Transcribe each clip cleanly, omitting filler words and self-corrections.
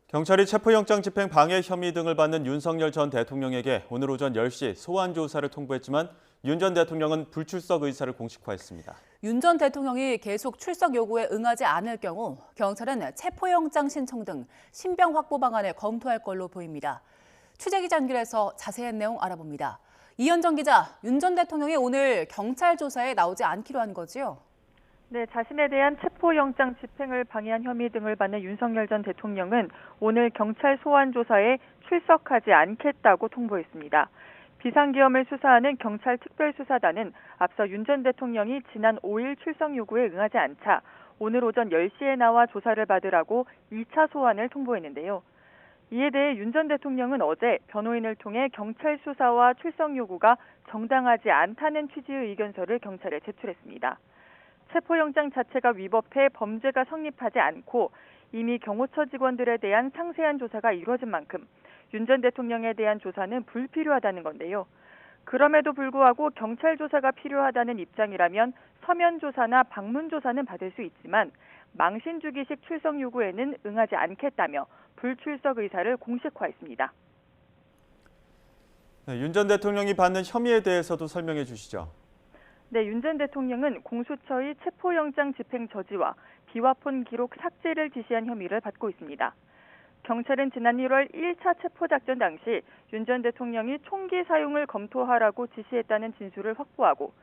경찰이 체포영장 집행 방해 혐의 등을 받는 윤석열 전 대통령에게 오늘 오전 10시 소환 조사를 통보했지만 윤 전 대통령은 불출석 의사를 공식화했습니다. 윤 전 대통령이 계속 출석 요구에 응하지 않을 경우 경찰은 체포영장 신청 등 신병 확보 방안을 검토할 걸로 보입니다. 취재기자 연결해서 자세한 내용 알아봅니다. 이현정 기자, 윤 전 대통령이 오늘 경찰 조사에 나오지 않기로 한 거지요? 네, 자신에 대한 체포영장 집행을 방해한 혐의 등을 받는 윤석열 전 대통령은 오늘 경찰 소환 조사에 출석하지 않겠다고 통보했습니다. 비상계엄을 수사하는 경찰 특별수사단은 앞서 윤 전 대통령이 지난 5일 출석 요구에 응하지 않자 오늘 오전 10시에 나와 조사를 받으라고 2차 소환을 통보했는데요. 이에 대해 윤 전 대통령은 어제 변호인을 통해 경찰 수사와 출석 요구가 정당하지 않다는 취지의 의견서를 경찰에 제출했습니다. 체포영장 자체가 위법해 범죄가 성립하지 않고 이미 경호처 직원들에 대한 상세한 조사가 이루어진 만큼 윤 전 대통령에 대한 조사는 불필요하다는 건데요. 그럼에도 불구하고 경찰 조사가 필요하다는 입장이라면 서면 조사나 방문 조사는 받을 수 있지만 망신 주기식 출석 요구에는 응하지 않겠다며 불출석 의사를 공식화했습니다. 윤 전 대통령이 받는 혐의에 대해서도 설명해 주시죠. 네, 윤 전 대통령은 공수처의 체포영장 집행 저지와 비화폰 기록 삭제를 지시한 혐의를 받고 있습니다. 경찰은 지난 1월 1차 체포작전 당시 윤 전 대통령이 총기 사용을 검토하라고 지시했다는 진술을 확보하고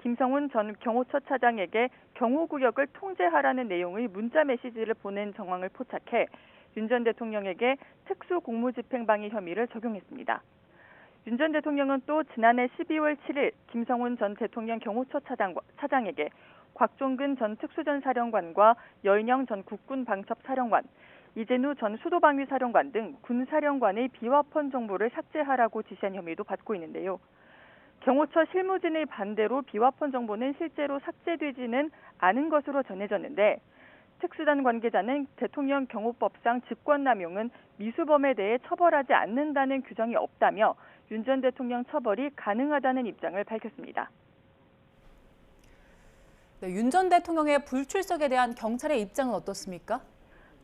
김성훈 전 경호처 차장에게 경호구역을 통제하라는 내용의 문자 메시지를 보낸 정황을 포착해 윤 전 대통령에게 특수공무집행방해 혐의를 적용했습니다. 윤 전 대통령은 또 지난해 12월 7일 김성훈 전 대통령 경호처 차장에게 곽종근 전 특수전사령관과 여인영 전 국군방첩사령관, 이재누 전 수도방위사령관 등 군사령관의 비화폰 정보를 삭제하라고 지시한 혐의도 받고 있는데요. 경호처 실무진의 반대로 비화폰 정보는 실제로 삭제되지는 않은 것으로 전해졌는데 특수단 관계자는 대통령 경호법상 직권남용은 미수범에 대해 처벌하지 않는다는 규정이 없다며 윤 전 대통령 처벌이 가능하다는 입장을 밝혔습니다. 네, 윤 전 대통령의 불출석에 대한 경찰의 입장은 어떻습니까?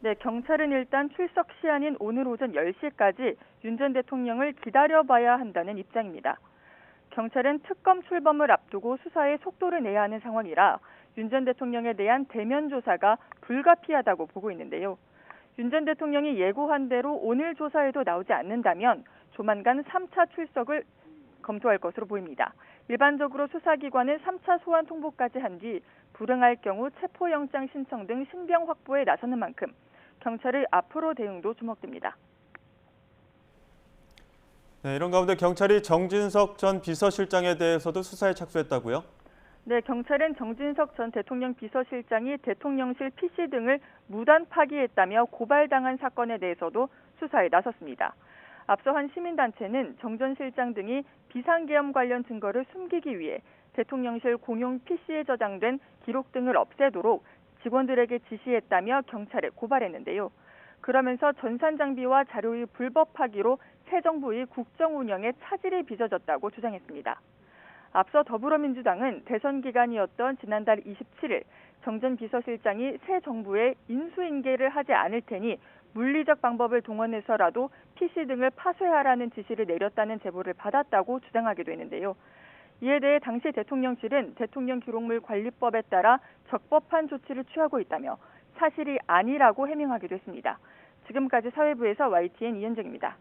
네, 경찰은 일단 출석 시한인 오늘 오전 10시까지 윤 전 대통령을 기다려봐야 한다는 입장입니다. 경찰은 특검 출범을 앞두고 수사에 속도를 내야 하는 상황이라 윤 전 대통령에 대한 대면 조사가 불가피하다고 보고 있는데요. 윤 전 대통령이 예고한 대로 오늘 조사에도 나오지 않는다면 조만간 3차 출석을 검토할 것으로 보입니다. 일반적으로 수사기관은 3차 소환 통보까지 한 뒤 불응할 경우 체포영장 신청 등 신병 확보에 나서는 만큼 경찰의 앞으로 대응도 주목됩니다. 네, 이런 가운데 경찰이 정진석 전 비서실장에 대해서도 수사에 착수했다고요? 네, 경찰은 정진석 전 대통령 비서실장이 대통령실 PC 등을 무단 파기했다며 고발당한 사건에 대해서도 수사에 나섰습니다. 앞서 한 시민단체는 정 전 실장 등이 비상계엄 관련 증거를 숨기기 위해 대통령실 공용 PC에 저장된 기록 등을 없애도록 직원들에게 지시했다며 경찰에 고발했는데요. 그러면서 전산 장비와 자료의 불법 파기로 새 정부의 국정 운영에 차질이 빚어졌다고 주장했습니다. 앞서 더불어민주당은 대선 기간이었던 지난달 27일 정 전 비서실장이 새 정부에 인수인계를 하지 않을 테니 물리적 방법을 동원해서라도 PC 등을 파쇄하라는 지시를 내렸다는 제보를 받았다고 주장하기도 했는데요. 이에 대해 당시 대통령실은 대통령 기록물 관리법에 따라 적법한 조치를 취하고 있다며 사실이 아니라고 해명하기도 했습니다. 지금까지 사회부에서 YTN 이현정입니다.